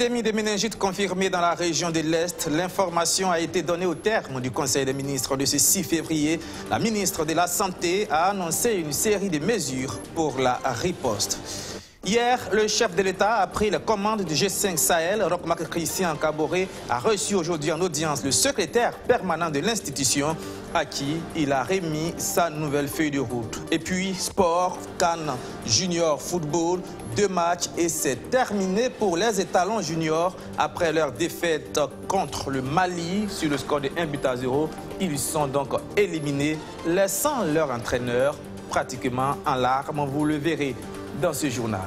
Épidémie de méningite confirmée dans la région de l'Est. L'information a été donnée au terme du Conseil des ministres de ce 6 février. La ministre de la Santé a annoncé une série de mesures pour la riposte. Hier, le chef de l'État a pris la commande du G5 Sahel. Roch-Marc Christian Kaboré a reçu aujourd'hui en audience le secrétaire permanent de l'institution à qui il a remis sa nouvelle feuille de route. Et puis, sport, CAN Junior Football, 2 matchs et c'est terminé pour les étalons juniors. Après leur défaite contre le Mali sur le score de 1-0, ils sont donc éliminés, laissant leur entraîneur pratiquement en larmes. Vous le verrez dans ce journal.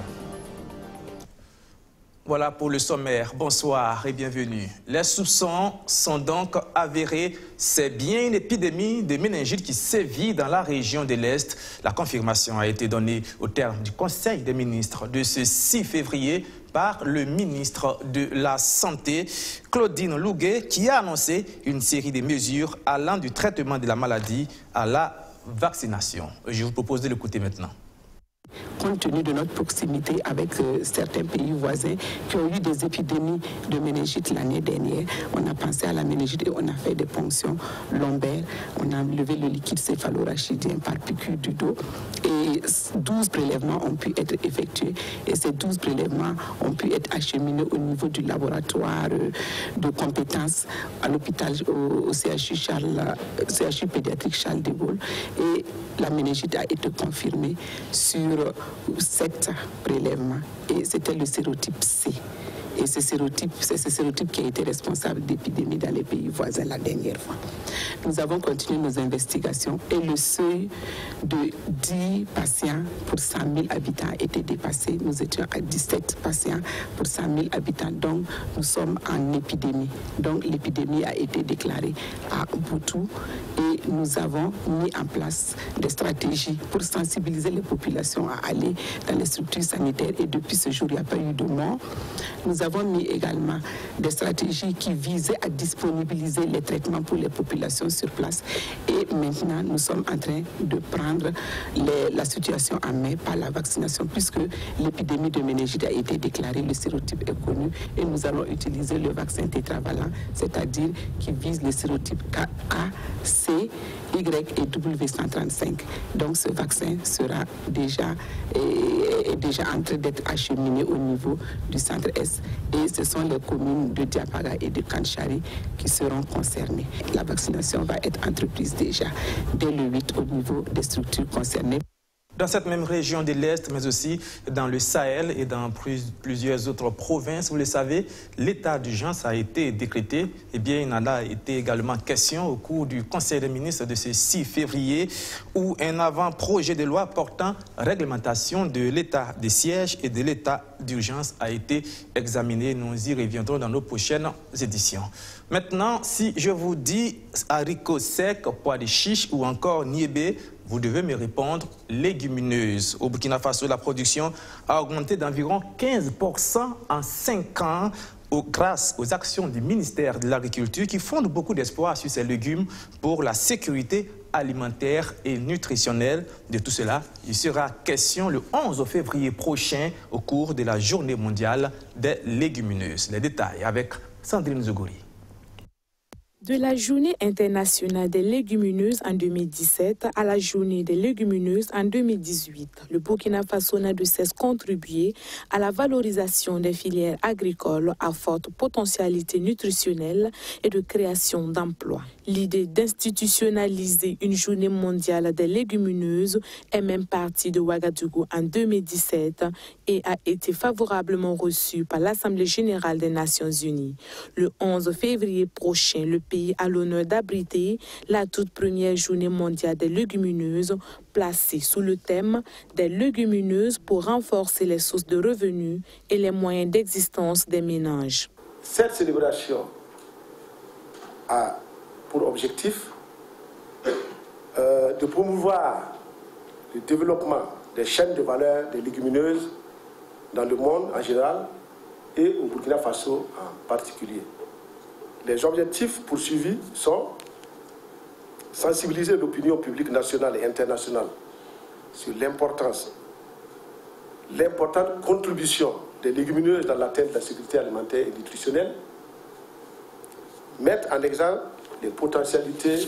Voilà pour le sommaire. Bonsoir et bienvenue. Les soupçons sont donc avérés. C'est bien une épidémie de méningite qui sévit dans la région de l'Est. La confirmation a été donnée au terme du Conseil des ministres de ce 6 février par le ministre de la Santé, Claudine Louguet, qui a annoncé une série de mesures allant du traitement de la maladie à la vaccination. Je vous propose de l'écouter maintenant. Compte tenu de notre proximité avec certains pays voisins qui ont eu des épidémies de méningite l'année dernière, on a pensé à la méningite et on a fait des ponctions lombaires. On a levé le liquide céphalorachidien par piqûre du dos et 12 prélèvements ont pu être effectués et ces 12 prélèvements ont pu être acheminés au niveau du laboratoire de compétences à l'hôpital, au CHU pédiatrique Charles de Gaulle, et la méningite a été confirmée sur 7 prélèvements et c'était le sérotype C. Et c'est ce sérotype qui a été responsable d'épidémies dans les pays voisins la dernière fois. Nous avons continué nos investigations et le seuil de 10 patients pour 100 000 habitants a été dépassé. Nous étions à 17 patients pour 100 000 habitants, donc nous sommes en épidémie. Donc l'épidémie a été déclarée à Boutou et nous avons mis en place des stratégies pour sensibiliser les populations à aller dans les structures sanitaires et depuis ce jour, il n'y a pas eu de mort. Nous avons mis également des stratégies qui visaient à disponibiliser les traitements pour les populations sur place. Et maintenant, nous sommes en train de prendre la situation en main par la vaccination, puisque l'épidémie de méningite a été déclarée, le sérotype est connu, et nous allons utiliser le vaccin tétravalent, c'est-à-dire qui vise le sérotype A, C, Y et W135. Donc ce vaccin sera déjà en train d'être acheminé au niveau du centre Est. Et ce sont les communes de Diapaga et de Kanchari qui seront concernées. La vaccination va être entreprise déjà dès le 8 au niveau des structures concernées. Dans cette même région de l'Est, mais aussi dans le Sahel et dans plusieurs autres provinces, vous le savez, l'état d'urgence a été décrété. Eh bien, il en a été également question au cours du Conseil des ministres de ce 6 février, où un avant-projet de loi portant réglementation de l'état de siège et de l'état d'urgence a été examiné. Nous y reviendrons dans nos prochaines éditions. Maintenant, si je vous dis haricots secs, pois de chiche ou encore niébé, vous devez me répondre légumineuses. Au Burkina Faso, la production a augmenté d'environ 15% en 5 ans grâce aux actions du ministère de l'Agriculture qui fondent beaucoup d'espoir sur ces légumes pour la sécurité alimentaire et nutritionnelle. De tout cela, il sera question le 11 février prochain au cours de la Journée mondiale des légumineuses. Les détails avec Sandrine Zogori. De la Journée internationale des légumineuses en 2017 à la Journée des légumineuses en 2018, le Burkina Faso n'a de cesse contribué à la valorisation des filières agricoles à forte potentialité nutritionnelle et de création d'emplois. L'idée d'institutionnaliser une Journée mondiale des légumineuses est même partie de Ouagadougou en 2017 et a été favorablement reçue par l'Assemblée générale des Nations unies. Le 11 février prochain, le pays a l'honneur d'abriter la toute première Journée mondiale des légumineuses placée sous le thème des légumineuses pour renforcer les sources de revenus et les moyens d'existence des ménages. Cette célébration a pour objectif de promouvoir le développement des chaînes de valeur des légumineuses dans le monde en général et au Burkina Faso en particulier. Les objectifs poursuivis sont sensibiliser l'opinion publique nationale et internationale sur l'importante contribution des légumineuses dans l'atteinte de la sécurité alimentaire et nutritionnelle, mettre en exemple les potentialités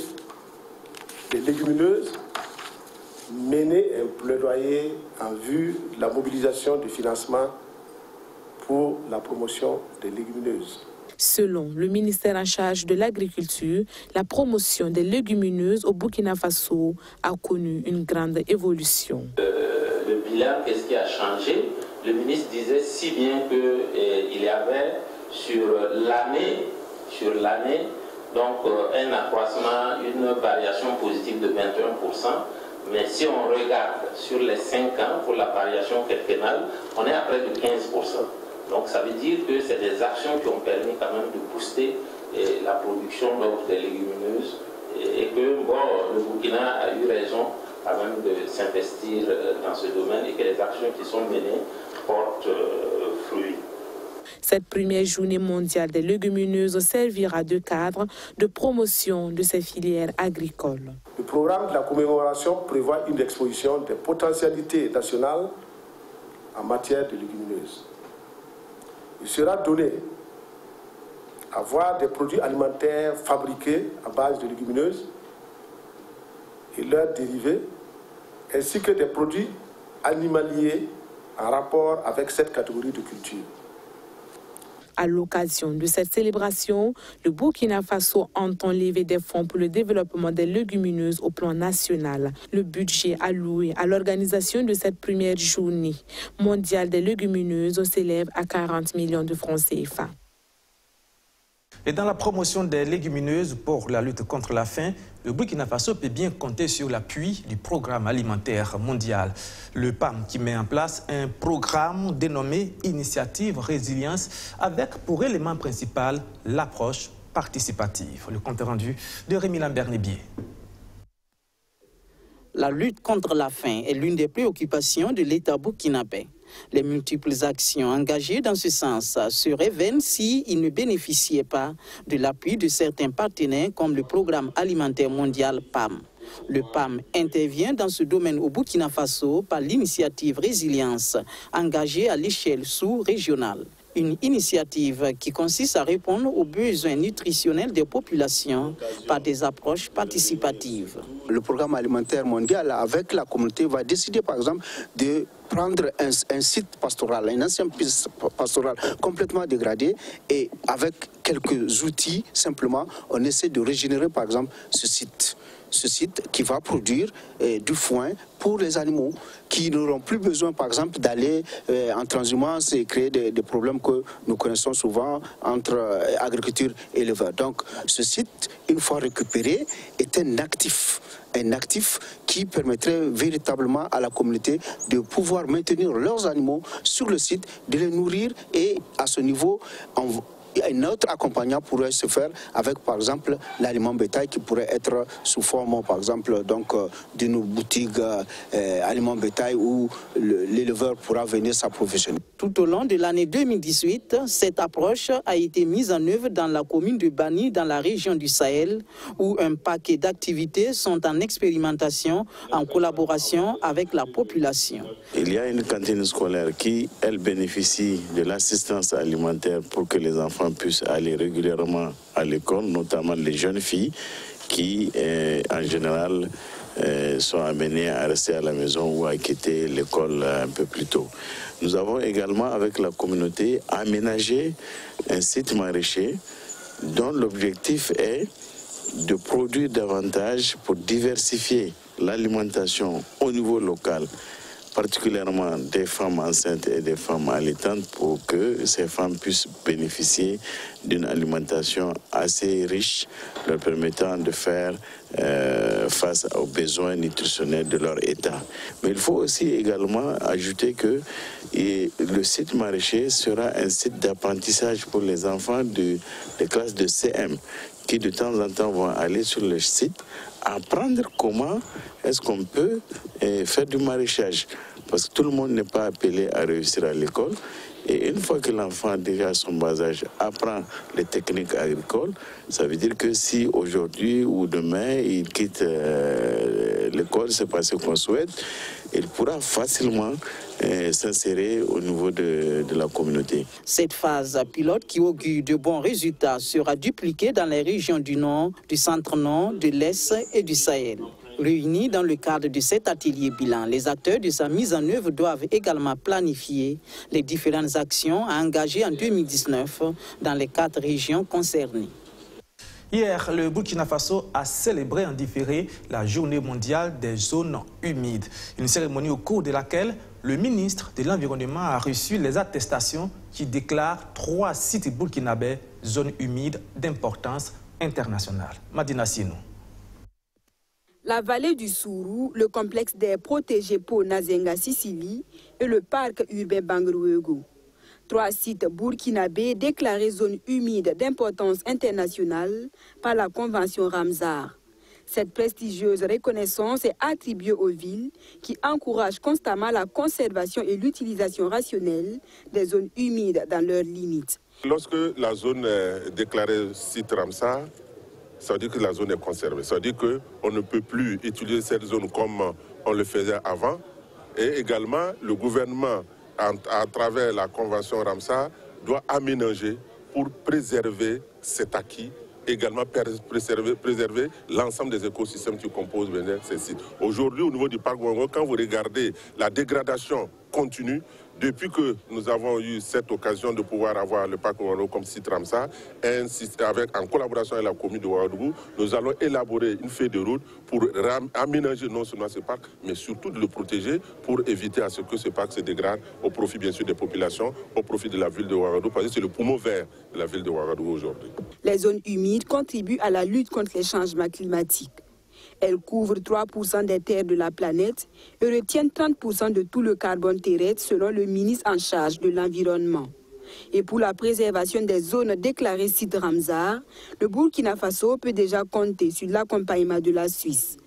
des légumineuses, mener un plaidoyer en vue de la mobilisation du financement pour la promotion des légumineuses. Selon le ministère en charge de l'Agriculture, la promotion des légumineuses au Burkina Faso a connu une grande évolution. Le bilan, qu'est-ce qui a changé? Le ministre disait si bien qu'il y avait sur l'année, donc un accroissement, une variation positive de 21%. Mais si on regarde sur les 5 ans pour la variation quinquennale, on est à près de 15%. Donc ça veut dire que c'est des actions qui ont permis quand même de booster la production des légumineuses et que le Burkina a eu raison quand même de s'investir dans ce domaine et que les actions qui sont menées portent fruit. Cette première journée mondiale des légumineuses servira de cadre de promotion de ces filières agricoles. Le programme de la commémoration prévoit une exposition des potentialités nationales en matière de légumineuses. Il sera donné à voir des produits alimentaires fabriqués à base de légumineuses et leurs dérivés, ainsi que des produits animaliers en rapport avec cette catégorie de culture. À l'occasion de cette célébration, le Burkina Faso entend lever des fonds pour le développement des légumineuses au plan national. Le budget alloué à l'organisation de cette première journée mondiale des légumineuses s'élève à 40 millions de francs CFA. Et dans la promotion des légumineuses pour la lutte contre la faim, le Burkina Faso peut bien compter sur l'appui du Programme alimentaire mondial. Le PAM qui met en place un programme dénommé Initiative Résilience avec pour élément principal l'approche participative. Le compte rendu de Rémi Lambert-Nébier. La lutte contre la faim est l'une des préoccupations de l'État burkinabé. Les multiples actions engagées dans ce sens seraient vaines s'ils ne bénéficiaient pas de l'appui de certains partenaires comme le Programme alimentaire mondial PAM. Le PAM intervient dans ce domaine au Burkina Faso par l'initiative Résilience, engagée à l'échelle sous-régionale. Une initiative qui consiste à répondre aux besoins nutritionnels des populations par des approches participatives. Le programme alimentaire mondial, avec la communauté, va décider par exemple de prendre un site pastoral, un ancien site pastoral complètement dégradé, et avec quelques outils, simplement, on essaie de régénérer par exemple ce site qui va produire du foin pour les animaux qui n'auront plus besoin, par exemple, d'aller en transhumance et créer des problèmes que nous connaissons souvent entre agriculture et éleveur. Donc, ce site, une fois récupéré, est un actif qui permettrait véritablement à la communauté de pouvoir maintenir leurs animaux sur le site, de les nourrir, et à ce niveau, un autre accompagnement pourrait se faire avec, par exemple, l'aliment bétail qui pourrait être sous forme, par exemple, d'une boutique aliment bétail où l'éleveur pourra venir s'approvisionner. Tout au long de l'année 2018, cette approche a été mise en œuvre dans la commune de Bani, dans la région du Sahel, où un paquet d'activités sont en expérimentation en collaboration avec la population. Il y a une cantine scolaire qui, elle, bénéficie de l'assistance alimentaire pour que les enfants puissent aller régulièrement à l'école, notamment les jeunes filles qui, en général, sont amenées à rester à la maison ou à quitter l'école un peu plus tôt. Nous avons également, avec la communauté, aménagé un site maraîcher dont l'objectif est de produire davantage pour diversifier l'alimentation au niveau local, particulièrement des femmes enceintes et des femmes allaitantes, pour que ces femmes puissent bénéficier d'une alimentation assez riche, leur permettant de faire face aux besoins nutritionnels de leur état. Mais il faut aussi également ajouter que le site maraîcher sera un site d'apprentissage pour les enfants des classes de CM, qui de temps en temps vont aller sur le site apprendre comment est-ce qu'on peut faire du maraîchage. Parce que tout le monde n'est pas appelé à réussir à l'école. Et une fois que l'enfant, déjà à son bas âge, apprend les techniques agricoles, ça veut dire que si aujourd'hui ou demain, il quitte l'école, c'est pas ce qu'on souhaite, il pourra facilement s'insérer au niveau de la communauté. Cette phase pilote qui augure de bons résultats sera dupliquée dans les régions du Nord, du Centre-Nord, de l'Est et du Sahel. Réunis dans le cadre de cet atelier bilan, les acteurs de sa mise en œuvre doivent également planifier les différentes actions à engager en 2019 dans les 4 régions concernées. Hier, le Burkina Faso a célébré en différé la journée mondiale des zones humides. Une cérémonie au cours de laquelle le ministre de l'Environnement a reçu les attestations qui déclarent 3 sites burkinabés zones humides d'importance internationale. Madina Sinou. La vallée du Sourou, le complexe des protégés pour Nazenga Sicily et le parc urbain Banguruego. 3 sites burkinabés déclarés zones humides d'importance internationale par la Convention Ramsar. Cette prestigieuse reconnaissance est attribuée aux villes qui encouragent constamment la conservation et l'utilisation rationnelle des zones humides dans leurs limites. Lorsque la zone est déclarée site Ramsar, ça veut dire que la zone est conservée. Ça veut dire qu'on ne peut plus utiliser cette zone comme on le faisait avant. Et également, le gouvernement, à travers la Convention Ramsar, doit aménager pour préserver cet acquis, également préserver l'ensemble des écosystèmes qui composent ces sites. Aujourd'hui, au niveau du parc Wango, quand vous regardez la dégradation continue, depuis que nous avons eu cette occasion de pouvoir avoir le parc Wango comme site Ramsar, en collaboration avec la commune de Ouagadougou, nous allons élaborer une feuille de route pour aménager non seulement ce parc, mais surtout de le protéger pour éviter à ce que ce parc se dégrade au profit bien sûr des populations, au profit de la ville de Ouagadougou, parce que c'est le poumon vert de la ville de Ouagadougou aujourd'hui. Les zones humides contribuent à la lutte contre les changements climatiques. Elles couvrent 3% des terres de la planète et retiennent 30% de tout le carbone terrestre selon le ministre en charge de l'environnement. Et pour la préservation des zones déclarées sites Ramsar, le Burkina Faso peut déjà compter sur l'accompagnement de la Suisse.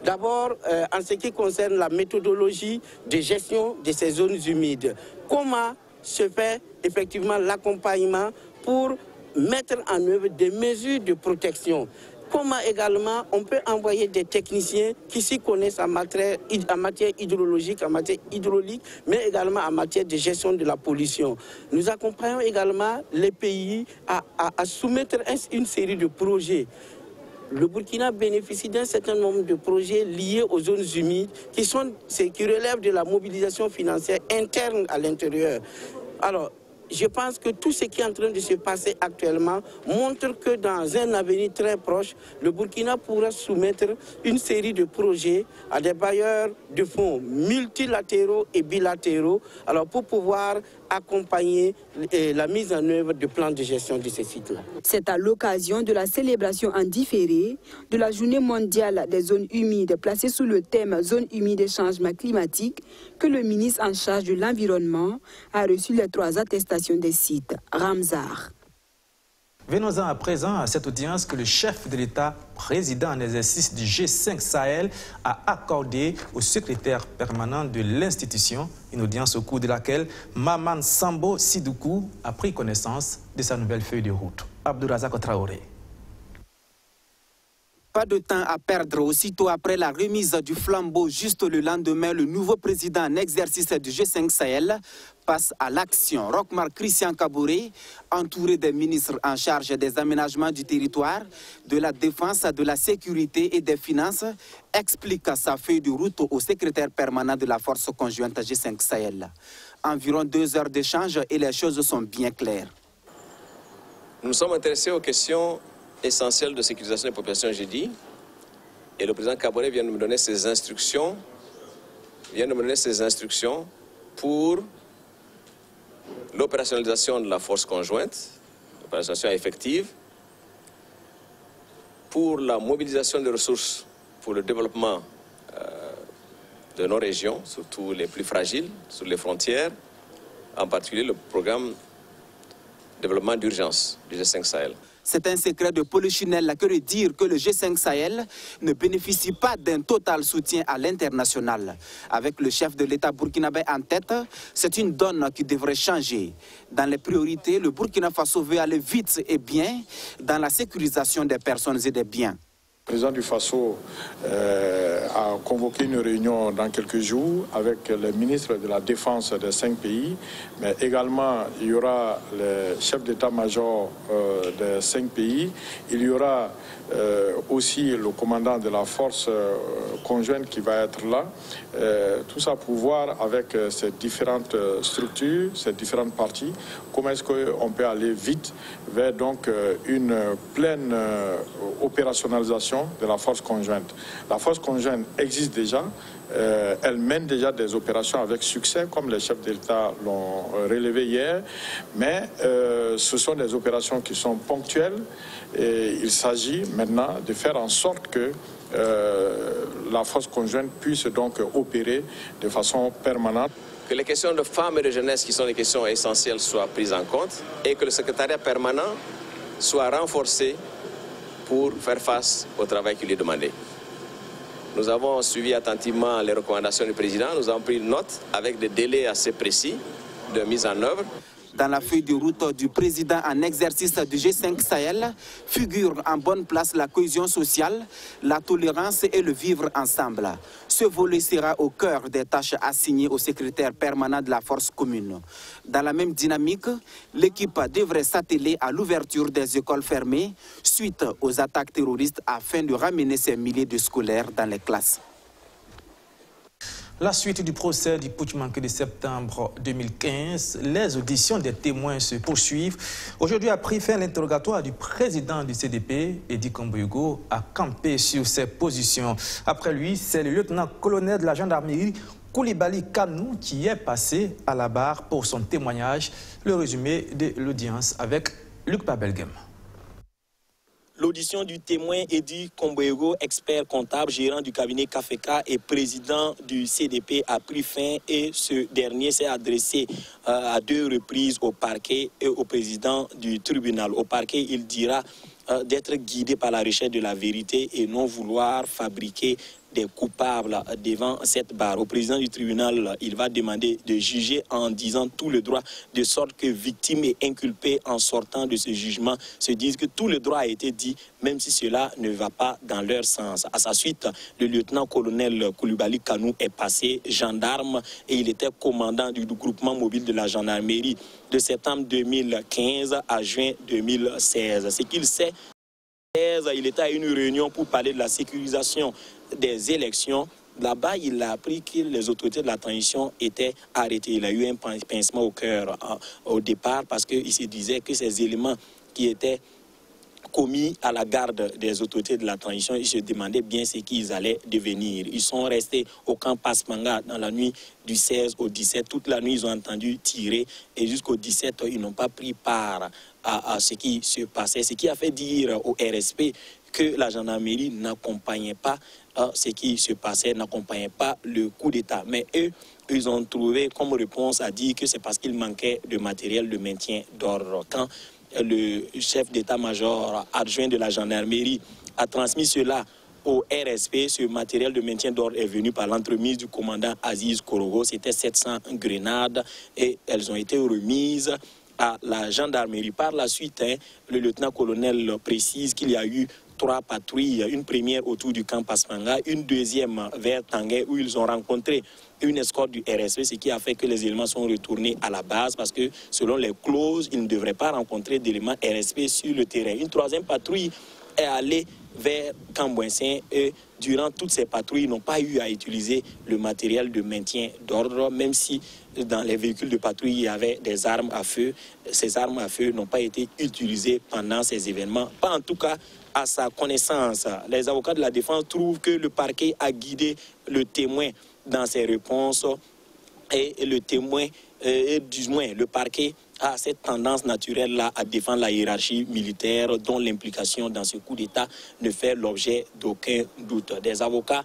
D'abord, en ce qui concerne la méthodologie de gestion de ces zones humides, comment se fait effectivement l'accompagnement pour mettre en œuvre des mesures de protection? Comment également on peut envoyer des techniciens qui s'y connaissent en matière hydrologique, en matière hydraulique, mais également en matière de gestion de la pollution. Nous accompagnons également les pays à soumettre une série de projets. Le Burkina bénéficie d'un certain nombre de projets liés aux zones humides qui relèvent de la mobilisation financière interne à l'intérieur. Alors, je pense que tout ce qui est en train de se passer actuellement montre que dans un avenir très proche, le Burkina pourra soumettre une série de projets à des bailleurs de fonds multilatéraux et bilatéraux pour pouvoir accompagner la mise en œuvre de plans de gestion de ces sites-là. C'est à l'occasion de la célébration en différé de la Journée mondiale des zones humides placée sous le thème Zones humides et changement climatique que le ministre en charge de l'Environnement a reçu les 3 attestations des sites Ramsar. Venons-en à présent à cette audience que le chef de l'État, président en exercice du G5 Sahel, a accordée au secrétaire permanent de l'institution, une audience au cours de laquelle Maman Sambo Sidoukou a pris connaissance de sa nouvelle feuille de route. Abdourazak Traoré. Pas de temps à perdre. Aussitôt après la remise du flambeau, juste le lendemain, le nouveau président en exercice du G5 Sahel passe à l'action. Rochmar Christian Kabouré, entouré des ministres en charge des aménagements du territoire, de la défense, de la sécurité et des finances, explique sa feuille de route au secrétaire permanent de la force conjointe G5 Sahel. Environ 2 heures d'échange et les choses sont bien claires. Nous sommes intéressés aux questions essentielles de sécurisation des populations, j'ai dit, et le président Kaboré vient de me donner ses instructions, pour l'opérationnalisation de la force conjointe, l'opérationnalisation effective, pour la mobilisation des ressources pour le développement de nos régions, surtout les plus fragiles, sur les frontières, en particulier le programme de développement d'urgence du G5 Sahel. C'est un secret de polichinelle que de dire que le G5 Sahel ne bénéficie pas d'un total soutien à l'international. Avec le chef de l'État burkinabé en tête, c'est une donne qui devrait changer. Dans les priorités, le Burkina Faso veut aller vite et bien dans la sécurisation des personnes et des biens. Le président du Faso a convoqué une réunion dans quelques jours avec les ministres de la Défense des 5 pays, mais également il y aura les chefs d'état-major des 5 pays, il y aura aussi le commandant de la force conjointe qui va être là, tout ça pour voir avec ces différentes structures, ces différentes parties, comment est-ce qu'on peut aller vite vers donc une pleine opérationnalisation de la force conjointe. La force conjointe existe déjà, elle mène déjà des opérations avec succès, comme les chefs d'État l'ont relevé hier, mais ce sont des opérations qui sont ponctuelles et il s'agit maintenant de faire en sorte que la force conjointe puisse donc opérer de façon permanente. Que les questions de femmes et de jeunesse, qui sont des questions essentielles, soient prises en compte et que le secrétariat permanent soit renforcé pour faire face au travail qui lui est demandé. Nous avons suivi attentivement les recommandations du président, nous avons pris note avec des délais assez précis de mise en œuvre. Dans la feuille de route du président en exercice du G5 Sahel figure en bonne place la cohésion sociale, la tolérance et le vivre ensemble. Ce volet sera au cœur des tâches assignées au secrétaire permanent de la force commune. Dans la même dynamique, l'équipe devrait s'atteler à l'ouverture des écoles fermées suite aux attaques terroristes afin de ramener ces milliers de scolaires dans les classes. La suite du procès du putsch manqué de septembre 2015, les auditions des témoins se poursuivent. Aujourd'hui a pris fin l'interrogatoire du président du CDP, Edi Kamboyogo, a campé sur ses positions. Après lui, c'est le lieutenant-colonel de la gendarmerie, Koulibaly Kanou, qui est passé à la barre pour son témoignage. Le résumé de l'audience avec Luc Pabelgem. L'audition du témoin Edi Kamboyogo, expert comptable, gérant du cabinet Kafeka et président du CDP, a pris fin et ce dernier s'est adressé à 2 reprises au parquet et au président du tribunal. Au parquet, il dira d'être guidé par la recherche de la vérité et non vouloir fabriquer des coupables devant cette barre. Au président du tribunal, il va demander de juger en disant tout le droit, de sorte que victimes et inculpés en sortant de ce jugement se disent que tout le droit a été dit, même si cela ne va pas dans leur sens. À sa suite, le lieutenant-colonel Koulibaly Kanou est passé gendarme et il était commandant du groupement mobile de la gendarmerie de septembre 2015 à juin 2016. Ce qu'il sait, il était à une réunion pour parler de la sécurisation des élections. Là-bas, il a appris que les autorités de la transition étaient arrêtées. Il a eu un pincement au cœur au départ parce qu'il se disait que ces éléments qui étaient commis à la garde des autorités de la transition, ils se demandaient bien ce qu'ils allaient devenir. Ils sont restés au camp Pasmanga dans la nuit du 16 au 17. Toute la nuit, ils ont entendu tirer et jusqu'au 17, ils n'ont pas pris part à ce qui se passait. Ce qui a fait dire au RSP que la gendarmerie n'accompagnait pas ce qui se passait, n'accompagnait pas le coup d'État. Mais eux, ils ont trouvé comme réponse à dire que c'est parce qu'il manquait de matériel de maintien d'ordre. Quand le chef d'état-major adjoint de la gendarmerie a transmis cela au RSP, ce matériel de maintien d'ordre est venu par l'entremise du commandant Aziz Korogo. C'était 700 grenades et elles ont été remises à la gendarmerie. Par la suite, le lieutenant-colonel précise qu'il y a eu 3 patrouilles, une première autour du camp Pasmanga, une deuxième vers Tanguay où ils ont rencontré une escorte du RSP, ce qui a fait que les éléments sont retournés à la base parce que selon les clauses, ils ne devraient pas rencontrer d'éléments RSP sur le terrain. Une 3e patrouille est allée vers Cambouensin et durant toutes ces patrouilles, ils n'ont pas eu à utiliser le matériel de maintien d'ordre, même si dans les véhicules de patrouille, il y avait des armes à feu. Ces armes à feu n'ont pas été utilisées pendant ces événements, pas en tout cas à sa connaissance. Les avocats de la défense trouvent que le parquet a guidé le témoin dans ses réponses et le témoin, du moins le parquet, a cette tendance naturelle-là à défendre la hiérarchie militaire dont l'implication dans ce coup d'État ne fait l'objet d'aucun doute. Des avocats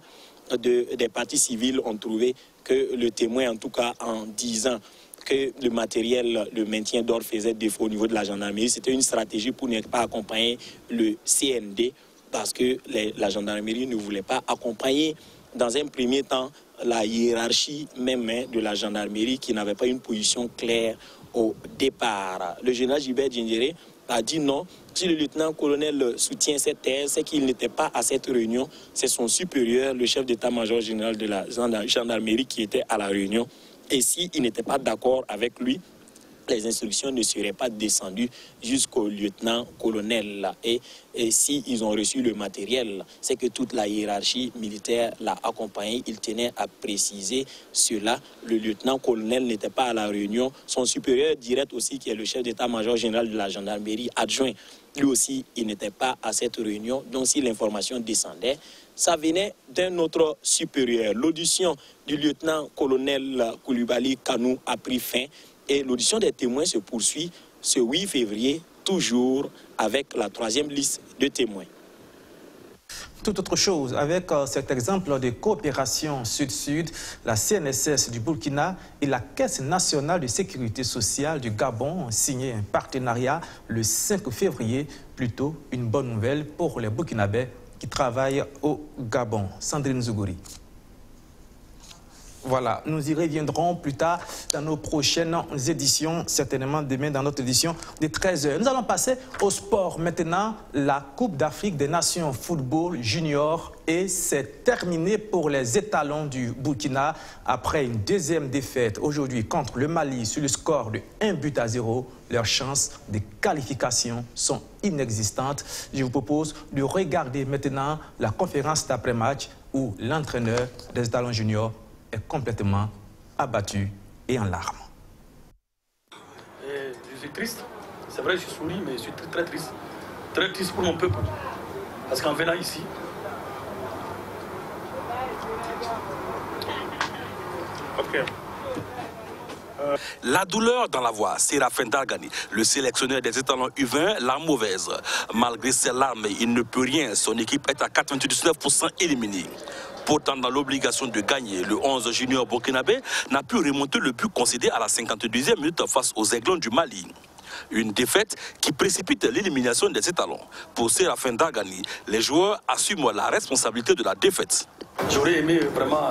des partis civils ont trouvé que le témoin, en tout cas en disant que le matériel, le maintien d'ordre faisait défaut au niveau de la gendarmerie. C'était une stratégie pour ne pas accompagner le CND parce que la gendarmerie ne voulait pas accompagner dans un premier temps la hiérarchie même de la gendarmerie qui n'avait pas une position claire au départ. Le général Gilbert Djindjéré a dit non. Si le lieutenant-colonel soutient cette thèse, c'est qu'il n'était pas à cette réunion. C'est son supérieur, le chef d'état-major général de la gendarmerie qui était à la réunion. Et s'il n'était pas d'accord avec lui, les instructions ne seraient pas descendues jusqu'au lieutenant-colonel. Et s'ils ont reçu le matériel, c'est que toute la hiérarchie militaire l'a accompagné. Il tenait à préciser cela. Le lieutenant-colonel n'était pas à la réunion. Son supérieur direct aussi, qui est le chef d'état-major général de la gendarmerie adjoint, lui aussi, il n'était pas à cette réunion. Donc si l'information descendait, ça venait d'un autre supérieur. L'audition du lieutenant-colonel Koulibaly Kanou a pris fin et l'audition des témoins se poursuit ce 8 février, toujours avec la 3e liste de témoins. Tout autre chose, avec cet exemple de coopération Sud-Sud, la CNSS du Burkina et la Caisse nationale de sécurité sociale du Gabon ont signé un partenariat le 5 février. Plutôt une bonne nouvelle pour les Burkinabés qui travaillent au Gabon. Sandrine Zougouri. Voilà, nous y reviendrons plus tard dans nos prochaines éditions, certainement demain dans notre édition de 13h. Nous allons passer au sport maintenant, la Coupe d'Afrique des Nations Football Junior et c'est terminé pour les étalons du Burkina après une deuxième défaite aujourd'hui contre le Mali sur le score de 1-0. Leurs chances de qualification sont inexistantes. Je vous propose de regarder maintenant la conférence d'après-match où l'entraîneur des étalons juniors est complètement abattu et en larmes. Je suis triste. C'est vrai, je souris, mais je suis très triste. Très triste pour mon peuple. Parce qu'en venant ici, La douleur dans la voix, Séraphin Dargani, le sélectionneur des étalons U20, la mauvaise. Malgré ses larmes, il ne peut rien. Son équipe est à 99% éliminée. Pourtant, dans l'obligation de gagner, le 11 junior burkinabé n'a pu remonter le but concédé à la 52e minute face aux Aiglons du Mali. Une défaite qui précipite l'élimination des étalons. Pour Séraphin Dargani, les joueurs assument la responsabilité de la défaite. J'aurais aimé vraiment,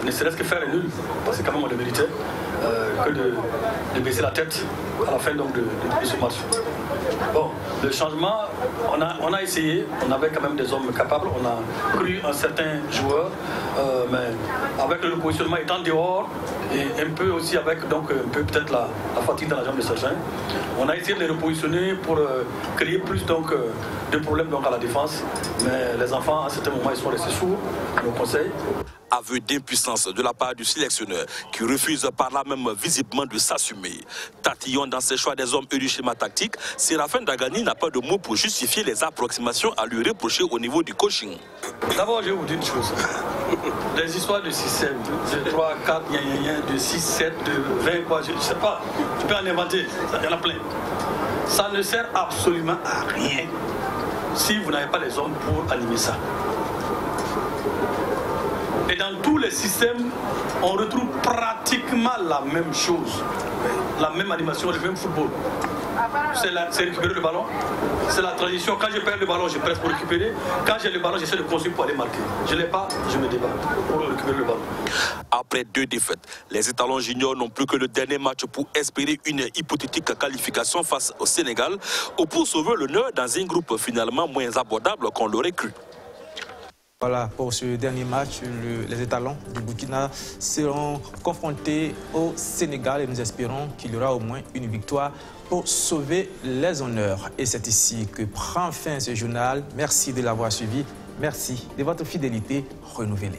ne serait-ce que faire le nul, parce que quand même on le méritait, que de baisser la tête à la fin donc, de ce match. Bon, le changement, on a essayé, on avait quand même des hommes capables, on a cru un certain joueur, mais avec le positionnement étant dehors, et un peu aussi avec donc peut-être la fatigue dans la jambe de certains, on a essayé de les repositionner pour créer plus donc, de problèmes donc, à la défense, mais les enfants à certains moments ils sont restés sourds à nos conseils. Aveu d'impuissance de la part du sélectionneur qui refuse par là même visiblement de s'assumer. Tatillon dans ses choix des hommes et du schéma tactique, Séraphin Dargani n'a pas de mots pour justifier les approximations à lui reprocher au niveau du coaching. D'abord, je vais vous dire une chose. Les histoires de 6-7, de 3, 4, de 6, 7, de 20, quoi, je ne sais pas. Tu peux en inventer, il y en a plein. Ça ne sert absolument à rien si vous n'avez pas les hommes pour animer ça. Et dans tous les systèmes, on retrouve pratiquement la même chose, la même animation, le même football. C'est récupérer le ballon, c'est la transition. Quand je perds le ballon, je presse pour récupérer. Quand j'ai le ballon, j'essaie de construire pour aller marquer. Je ne l'ai pas, je me débat pour récupérer le ballon. Après 2 défaites, les étalons juniors n'ont plus que le dernier match pour espérer une hypothétique qualification face au Sénégal ou pour sauver l'honneur dans un groupe finalement moins abordable qu'on l'aurait cru. Voilà, pour ce dernier match, les étalons du Burkina seront confrontés au Sénégal et nous espérons qu'il y aura au moins une victoire pour sauver les honneurs. Et c'est ici que prend fin ce journal. Merci de l'avoir suivi. Merci de votre fidélité renouvelée.